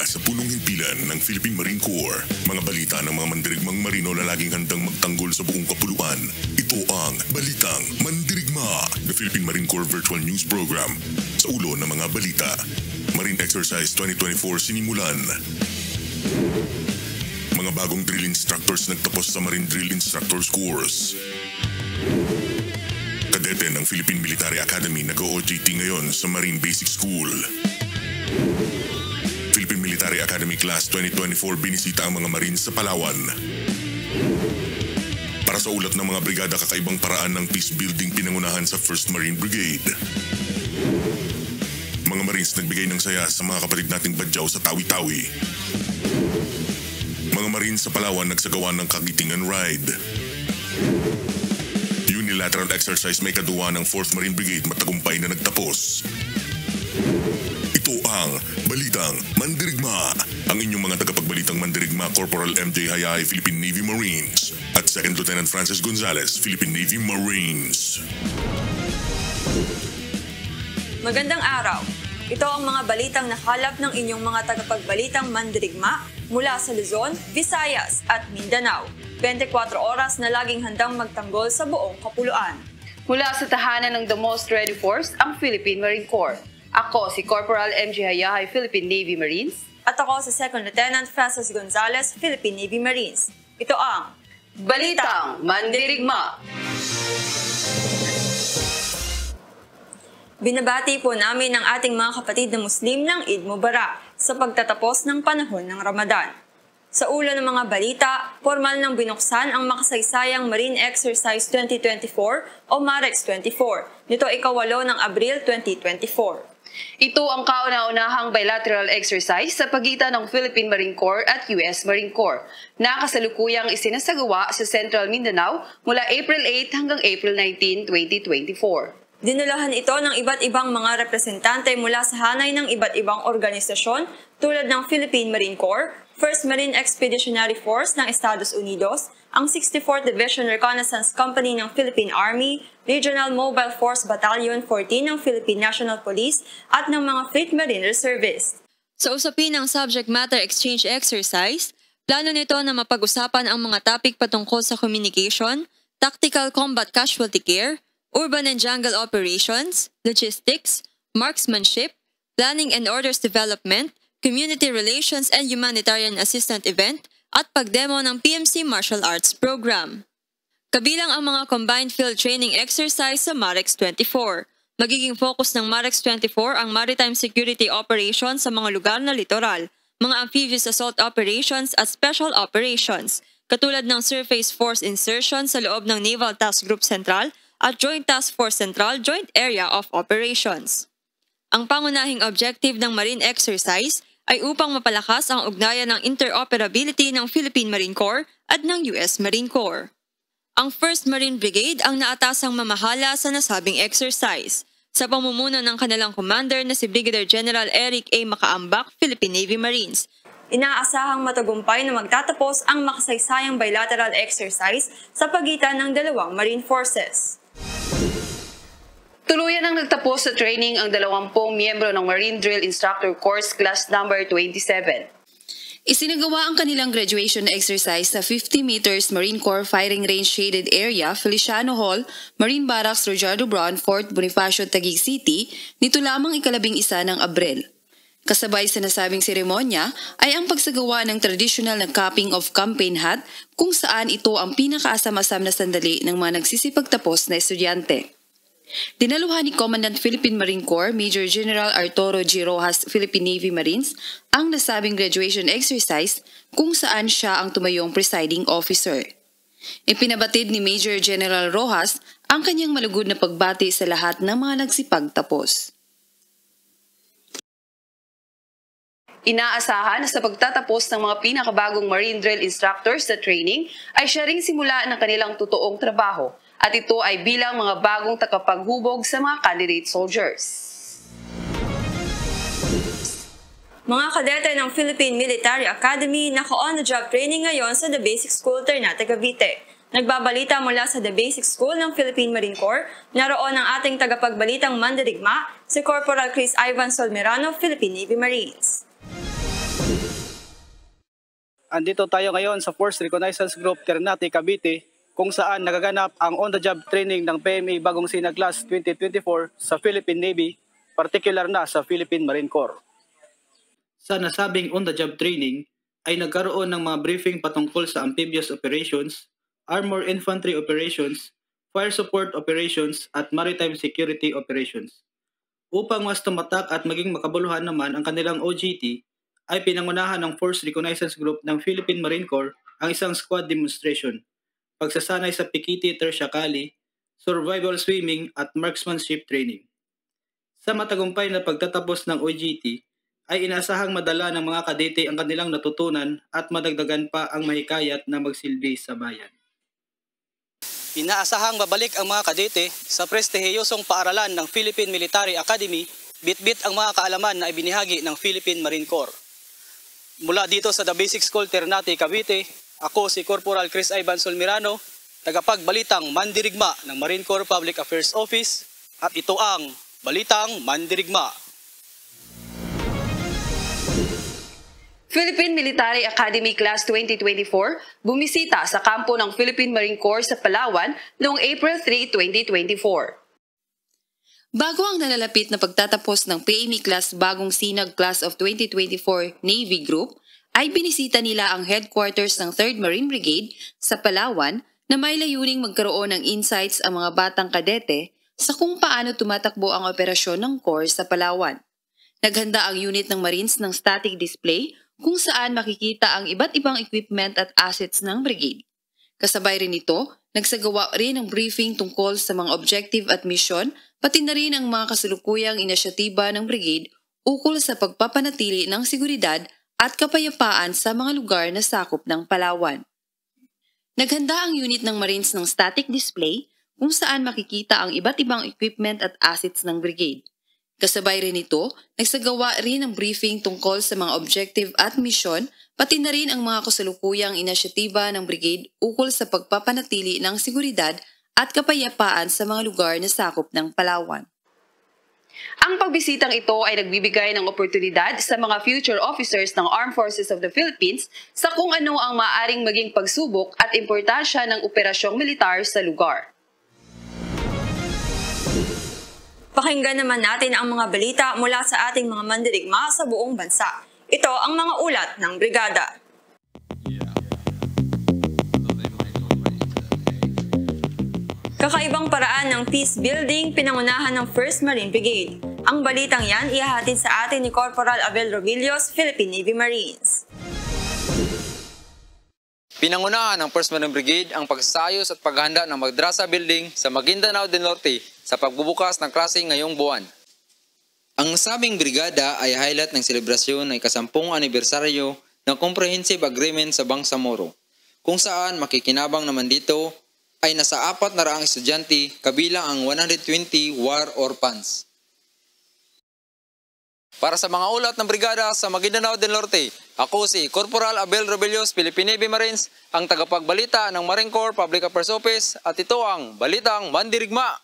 sa punong himpilan ng Philippine Marine Corps. Mga balita ng mga mandirigmang marino na laging handang magtanggol sa buong kapuluan. Ito ang Balitang Mandirigma, the Philippine Marine Corps Virtual News Program. Sa ulo ng mga balita, Marine Exercise 2024 sinimulan. Mga bagong drill instructors nagtapos sa Marine Drill Instructors Course. Kadete ng Philippine Military Academy nag-OJT ngayon sa Marine Basic School. Philippine Military Academy Class 2024 binisita ang mga Marines sa Palawan. Para sa ulat ng mga brigada, kakaibang paraan ng peace building pinangunahan sa 1st Marine Brigade. Mga Marines nagbigay ng saya sa mga kapatid nating Badyaw sa Tawi-Tawi. Mga Marines sa Palawan nagsagawa ng kagitingan ride. Unilateral exercise may kaduwa ng 4th Marine Brigade matagumpay na nagtapos. Ito ang Balitang Mandirigma. Ang inyong mga tagapagbalitang Mandirigma, Corporal MJ Hayay, Philippine Navy Marines, at 2nd Lieutenant Francis Gonzales, Philippine Navy Marines. Magandang araw. Ito ang mga balitang nakalap ng inyong mga tagapagbalitang Mandirigma mula sa Luzon, Visayas at Mindanao. 24 oras na laging handang magtanggol sa buong kapuluan. Mula sa tahanan ng The Most Ready Force, ang Philippine Marine Corps. Ako si Corporal MJ Hayay, Philippine Navy Marines. At ako si 2nd Lieutenant Francis Gonzales, Philippine Navy Marines. Ito ang Balitang Mandirigma. Binabati po namin ang ating mga kapatid na Muslim ng Eid Mubarak sa pagtatapos ng panahon ng Ramadan. Sa ulo ng mga balita, formal nang binuksan ang makasaysayang Marine Exercise 2024 o MAREX 24. Nito ika-8 ng Abril 2024. Ito ang kauna-unahang bilateral exercise sa pagitan ng Philippine Marine Corps at US Marine Corps na kasalukuyang isinasagawa sa Central Mindanao mula April 8 hanggang April 19, 2024. Dinalahan ito ng iba't ibang mga representante mula sa hanay ng iba't ibang organisasyon tulad ng Philippine Marine Corps, 1st Marine Expeditionary Force ng Estados Unidos, ang 64th Division Reconnaissance Company ng Philippine Army, Regional Mobile Force Battalion 14 ng Philippine National Police at ng mga Fleet Marine Reservists. Sa usapin ng Subject Matter Exchange Exercise, plano nito na mapag-usapan ang mga topic patungkol sa communication, tactical combat casualty care, urban and jungle operations, logistics, marksmanship, planning and orders development, community relations and humanitarian assistance event, at pagdemo ng PMC Martial Arts Program. Kabilang ang mga combined field training exercise sa MAREX 24. Magiging focus ng MAREX 24 ang maritime security operations sa mga lugar na litoral, mga amphibious assault operations at special operations, katulad ng surface force insertion sa loob ng Naval Task Group Central at Joint Task Force Central Joint Area of Operations. Ang pangunahing objective ng Marine Exercise ay upang mapalakas ang ugnayan ng interoperability ng Philippine Marine Corps at ng US Marine Corps. Ang 1st Marine Brigade ang naatasang mamahala sa nasabing exercise sa pamumuno ng kanilang commander na si Brigadier General Eric A. Macaambak, Philippine Navy Marines. Inaasahang matagumpay na magtatapos ang makasaysayang bilateral exercise sa pagitan ng dalawang Marine Forces. Tuluyan ang nagtapos sa training ang 20 miyembro ng Marine Drill Instructor Course Class number 27. Isinagawa ang kanilang graduation exercise sa 50 meters Marine Corps Firing Range Shaded Area, Feliciano Hall, Marine Barracks, Rojardo Brown, Fort Bonifacio, Taguig City, nito lamang ika-11 ng Abril. Kasabay sa nasabing seremonya ay ang pagsagawa ng traditional na cupping of campaign hat kung saan ito ang pinakaasam-asam na sandali ng mga nagsisipagtapos na estudyante. Dinaluhan ni Commandant Philippine Marine Corps Major General Arturo G. Rojas, Philippine Navy Marines, ang nasabing graduation exercise kung saan siya ang tumayong presiding officer. Ipinabatid ni Major General Rojas ang kanyang malugod na pagbati sa lahat ng mga nagsipagtapos. Inaasahan na sa pagtatapos ng mga pinakabagong Marine Drill Instructors sa training ay siya ring simula ng kanilang totoong trabaho. At ito ay bilang mga bagong tagapaghubog sa mga candidate soldiers. Mga kadete ng Philippine Military Academy naka-on-the-job training ngayon sa The Basic School, Ternate, Cavite. Nagbabalita mula sa The Basic School ng Philippine Marine Corps, naroon ang ating tagapagbalitang Mandirigma, si Corporal Chris Ivan Solmerano, Philippine Navy Marines. Andito tayo ngayon sa Force Reconnaissance Group Ternate, Cavite, kung saan nagaganap ang on-the-job training ng PMA Bagong Sinag Class 2024 sa Philippine Navy, partikular na sa Philippine Marine Corps. Sa nasabing on-the-job training ay nagkaroon ng mga briefing patungkol sa amphibious operations, armor infantry operations, fire support operations at maritime security operations. Upang mas tumatak at maging makabuluhan naman ang kanilang OJT, ay pinangunahan ng Force Reconnaissance Group ng Philippine Marine Corps ang isang squad demonstration, pagsasanay sa Pikiti Tertiakali, survival swimming at marksmanship training. Sa matagumpay na pagtatapos ng OJT, ay inasahang madala ng mga kadete ang kanilang natutunan at madagdagan pa ang mahikayat na magsilbi sa bayan. Inaasahang babalik ang mga kadete sa prestihiyosong paaralan ng Philippine Military Academy, bitbit ang mga kaalaman na ibinahagi ng Philippine Marine Corps. Mula dito sa The Basic School Ternate, Cavite, ako si Corporal Chris Ivan Solmirano, tagapagbalitang mandirigma ng Marine Corps Public Affairs Office, at ito ang Balitang Mandirigma. Philippine Military Academy Class 2024 bumisita sa kampo ng Philippine Marine Corps sa Palawan noong April 3, 2024. Bago ang nalalapit na pagtatapos ng PMA Class Bagong Sinag Class of 2024 Navy Group, ay binisita nila ang headquarters ng 3rd Marine Brigade sa Palawan na may layuning magkaroon ng insights ang mga batang kadete sa kung paano tumatakbo ang operasyon ng Corps sa Palawan. Naghanda ang unit ng Marines ng static display kung saan makikita ang iba't ibang equipment at assets ng brigade. Kasabay rin ito, nagsagawa rin ng briefing tungkol sa mga objective at mission, pati na rin ang mga kasalukuyang inisyatiba ng brigade ukol sa pagpapanatili ng seguridad at kapayapaan sa mga lugar na sakop ng Palawan. Naghanda ang unit ng Marines ng static display kung saan makikita ang iba't ibang equipment at assets ng brigade. Kasabay rin ito, nagsagawa rin ng briefing tungkol sa mga objective at mission, pati na rin ang mga kasalukuyang inisyatiba ng brigade ukol sa pagpapanatili ng seguridad at kapayapaan sa mga lugar na sakop ng Palawan. Ang pagbisitang ito ay nagbibigay ng oportunidad sa mga future officers ng Armed Forces of the Philippines sa kung ano ang maaaring maging pagsubok at importansya ng operasyong militar sa lugar. Pakinggan naman natin ang mga balita mula sa ating mga mandirigma sa buong bansa. Ito ang mga ulat ng brigada. Kakaibang paraan ng peace building pinangunahan ng 1st Marine Brigade. Ang balitang yan ihahatid sa atin ni Corporal Abel Robillos, Philippine Navy Marines. Pinangunahan ng 1st Marine Brigade ang pagsayos at paghahanda ng Madrasa Building sa Maguindanao del Norte sa pagbubukas ng klase ngayong buwan. Ang nasabing brigada ay highlight ng selebrasyon ng ika-10 anibersaryo ng Comprehensive Agreement sa Bangsamoro, kung saan makikinabang naman dito ay nasa 400 estudyante kabilang ang 120 war orphans. Para sa mga ulat ng brigada sa Maguindanao del Norte, ako si Corporal Abel Robillos, Philippine Navy Marines, ang tagapagbalita ng Marine Corps Public Affairs Office, at ito ang Balitang Mandirigma.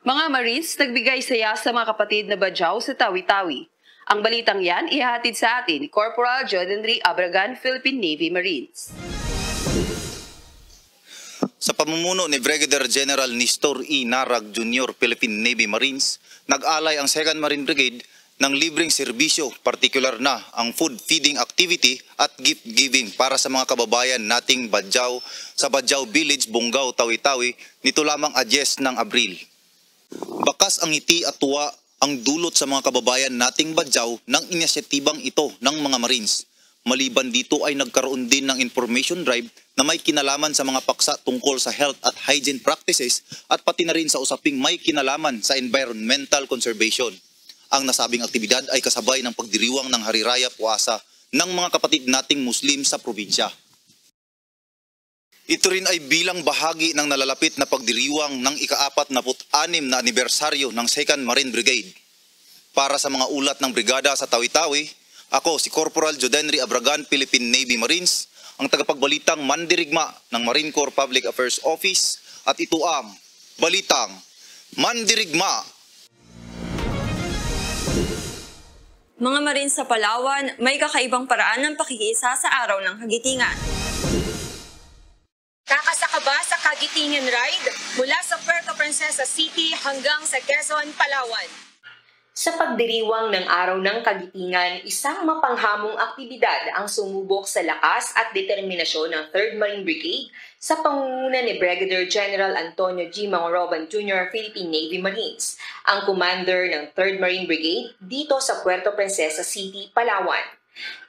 Mga Marines, nagbigay saya sa mga kapatid na Badjao sa Tawi-Tawi. Ang balitang yan ihahatid sa atin ni Corporal Jodenry Abragan, Philippine Navy Marines. Sa pamumuno ni Brigadier General Nestor E. Narag Jr., Philippine Navy Marines, nag-alay ang 2nd Marine Brigade ng libreng serbisyo, partikular na ang food feeding activity at gift giving para sa mga kababayan nating Badjao sa Badjao Village, Bungaw, Tawi-Tawi nito lamang 10 ng Abril. Bakas ang ngiti at tuwa ang dulot sa mga kababayan nating Badjao ng inisyatibang ito ng mga Marines. Maliban dito ay nagkaroon din ng information drive na may kinalaman sa mga paksa tungkol sa health at hygiene practices at pati na rin sa usaping may kinalaman sa environmental conservation. Ang nasabing aktibidad ay kasabay ng pagdiriwang ng Hari Raya Puasa ng mga kapatid nating Muslim sa probinsya. Ito rin ay bilang bahagi ng nalalapit na pagdiriwang ng ika-46 na anibersaryo ng 2nd Marine Brigade. Para sa mga ulat ng brigada sa Tawi-Tawi, ako si Corporal Jodenry Abragan, Philippine Navy Marines, ang tagapagbalitang mandirigma ng Marine Corps Public Affairs Office, at ito ang Balitang Mandirigma. Mga Marines sa Palawan, may kakaibang paraan ng pakikiisa sa araw ng Kagitingan. Kakasaka ba sa Kagitingan Ride mula sa Puerto Princesa City hanggang sa Quezon, Palawan? Sa pagdiriwang ng Araw ng Kagitingan, isang mapanghamong aktibidad ang sumubok sa lakas at determinasyon ng 3rd Marine Brigade sa pangunguna ni Brigadier General Antonio G. Mangoroban Jr., Philippine Navy Marines, ang commander ng 3rd Marine Brigade dito sa Puerto Princesa City, Palawan.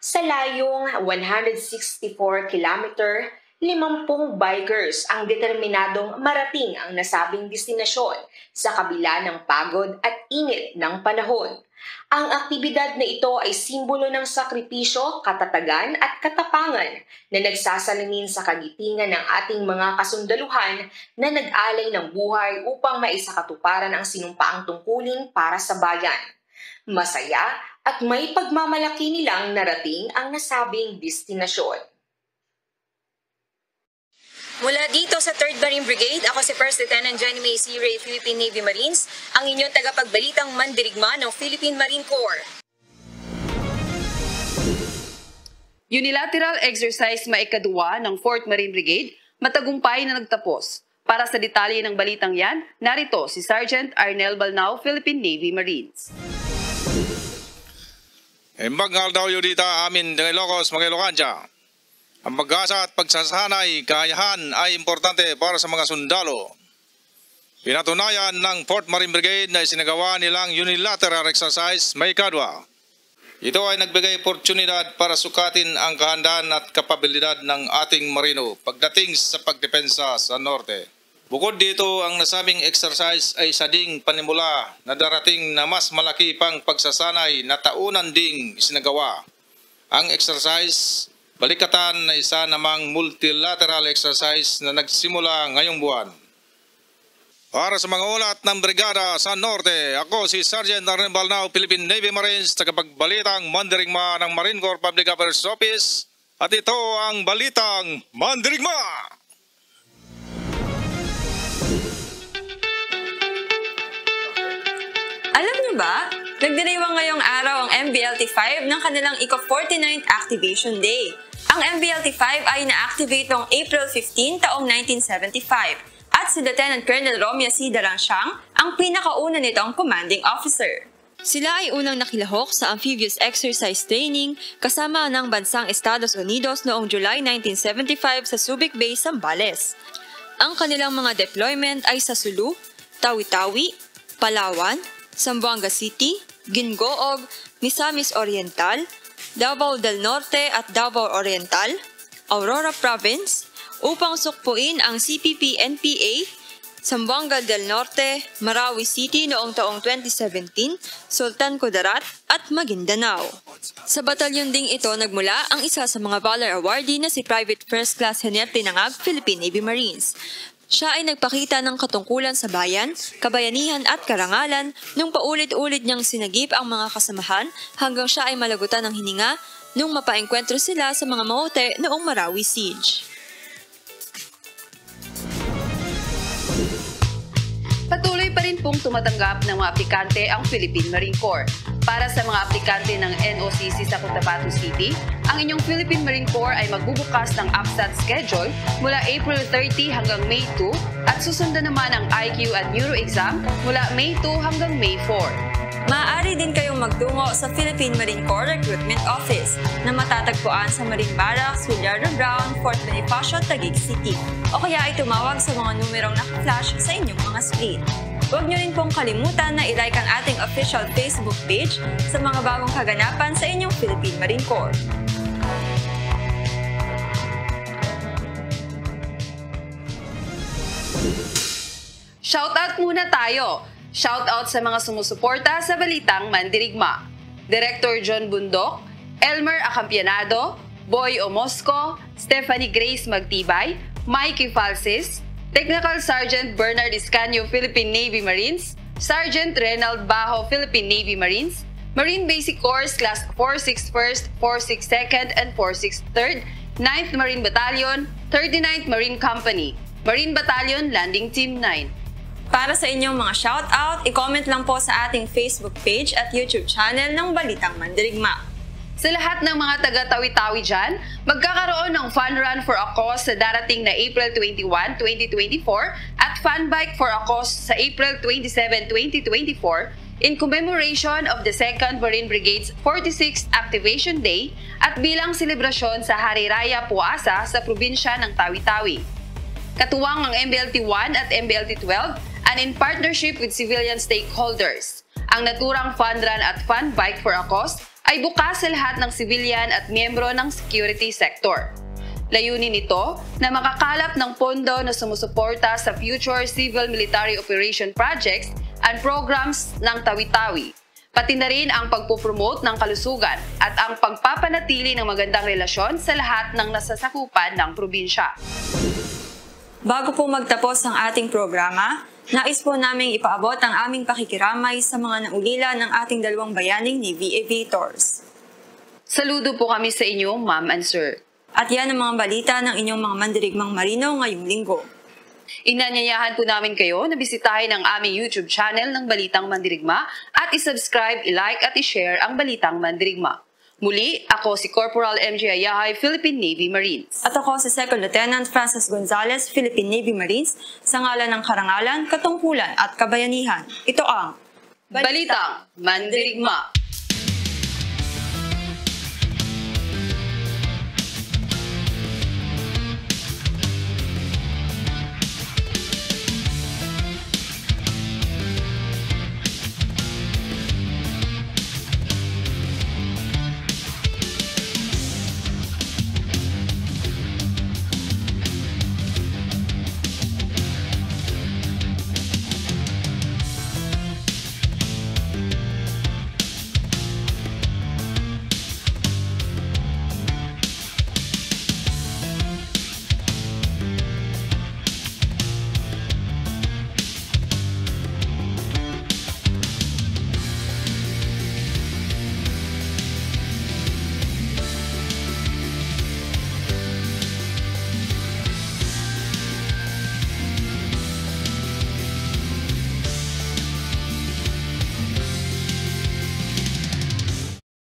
Sa layong 164 kilometer, 50 bikers ang determinadong marating ang nasabing destinasyon sa kabila ng pagod at init ng panahon. Ang aktibidad na ito ay simbolo ng sakripisyo, katatagan at katapangan na nagsasalamin sa kagitingan ng ating mga kasundaluhan na nag-alay ng buhay upang maisakatuparan ang sinumpaang tungkulin para sa bayan. Masaya at may pagmamalaki nilang narating ang nasabing destinasyon. Mula dito sa 3rd Marine Brigade, ako si First Lieutenant Jenny May C. Ray, Philippine Navy Marines, ang inyong tagapagbalitang mandirigma ng Philippine Marine Corps. Unilateral exercise maikadua ng 4th Marine Brigade, matagumpay na nagtapos. Para sa detalye ng balitang yan, narito si Sergeant Arnel Balnao, Philippine Navy Marines. Imbagal daw yun dito amin ng Ilocos, mga Ilocanja. Ang pag-asa at pagsasanay, kaayahan ay importante para sa mga sundalo. Pinatunayan ng 4th Marine Brigade na isinagawa nilang unilateral exercise may kadwa. Ito ay nagbigay oportunidad para sukatin ang kahandaan at kapabilidad ng ating marino pagdating sa pagdepensa sa norte. Bukod dito, ang nasabing exercise ay sading panimula na darating na mas malaki pang pagsasanay na taunan ding isinagawa. Ang exercise balikatan na isa namang multilateral exercise na nagsimula ngayong buwan. Para sa mga ulat ng Brigada sa Norte, ako si Sergeant Arnel Balnao, Philippine Navy Marines, tagapagbalitang mandirigma ng Marine Corps Public Affairs Office, at ito ang Balitang Mandirigma! Alam niyo ba, nagdiriwang ngayong araw ang MBLT-5 ng kanilang ika-49th Activation Day. Ang MBLT-5 ay na-activate noong April 15 taong 1975 at si Lieutenant Colonel Romeo C. Daransyang ang pinakauna nitong commanding officer. Sila ay unang nakilahok sa amphibious exercise training kasama ng bansang Estados Unidos noong July 1975 sa Subic Bay, Zambales. Ang kanilang mga deployment ay sa Sulu, Tawi-Tawi, Palawan, Zamboanga City, Gingoog, Misamis Oriental, Davao del Norte at Davao Oriental, Aurora Province, upang sukpuin ang CPP-NPA, Zamboanga del Norte, Marawi City noong taong 2017, Sultan Kudarat at Maguindanao. Sa batalyon ding ito nagmula ang isa sa mga Valor Awardee na si Private First Class Henier Tinangag, Philippine Navy Marines. Siya ay nagpakita ng katungkulan sa bayan, kabayanihan at karangalan nung paulit-ulit niyang sinagip ang mga kasamahan hanggang siya ay malagutan ng hininga nung mapaengkwentro sila sa mga maote noong Marawi Siege. Patuloy pa rin pong tumatanggap ng mga aplikante ang Philippine Marine Corps. Para sa mga aplikante ng NOCC sa Cotabato City, ang inyong Philippine Marine Corps ay magbubukas ng APSAT schedule mula April 30 hanggang May 2 at susundan naman ang IQ at Neuro exam mula May 2 hanggang May 4. Maaari din kayong magtungo sa Philippine Marine Corps Recruitment Office na matatagpuan sa Marine Barracks, Williardo Brown, Fort Bonifacio, Taguig City. O kaya ay tumawag sa mga numerong naka-flash sa inyong mga screen. Huwag niyo rin pong kalimutan na i-like ang ating official Facebook page sa mga bagong kaganapan sa inyong Philippine Marine Corps. Shoutout muna tayo! Shoutout sa mga sumusuporta sa Balitang Mandirigma. Director John Bundok, Elmer Acampianado, Boy Omosco, Stephanie Grace Magtibay, Mikey Falsis, Technical Sergeant Bernard Iscanio, Philippine Navy Marines, Sergeant Renald Bajo, Philippine Navy Marines, Marine Basic Course Class 461st, 462nd, and 463rd, 9th Marine Battalion, 39th Marine Company, Marine Battalion Landing Team 9. Para sa inyong mga shoutout, i-comment lang po sa ating Facebook page at YouTube channel ng Balitang Mandirigma. Sa lahat ng mga taga-Tawi-Tawi dyan, magkakaroon ng Fun Run for a Cause sa darating na April 21, 2024 at Fun Bike for a Cause sa April 27, 2024 in commemoration of the 2nd Marine Brigade's 46th Activation Day at bilang selebrasyon sa Hari Raya Puasa sa probinsya ng Tawi-Tawi. Katuwang ang MBLT-1 at MBLT-12 and in partnership with civilian stakeholders. Ang naturang Fun Run at Fun Bike for a Cause ay bukas sa lahat ng civilian at miyembro ng security sector. Layunin nito na makakalap ng pondo na sumusuporta sa future civil military operation projects and programs ng Tawi-Tawi, pati na rin ang pagpupromote ng kalusugan at ang pagpapanatili ng magandang relasyon sa lahat ng nasasakupan ng probinsya. Bago po magtapos ang ating programa, nais po naming ipaabot ang aming pakikiramay sa mga naulila ng ating dalawang bayaning Navy aviators. Saludo po kami sa inyo, Ma'am and Sir. At yan ang mga balita ng inyong mga mandirigmang marino ngayong linggo. Inanyayahan po namin kayo na bisitahin ang aming YouTube channel ng Balitang Mandirigma at isubscribe, i-like at i-share ang Balitang Mandirigma. Muli, ako si Corporal MJ Ayahay, Philippine Navy Marines. At ako si Second Lieutenant Francis Gonzales, Philippine Navy Marines, sa ngalan ng karangalan, katungkulan at kabayanihan. Ito ang Balitang Mandirigma.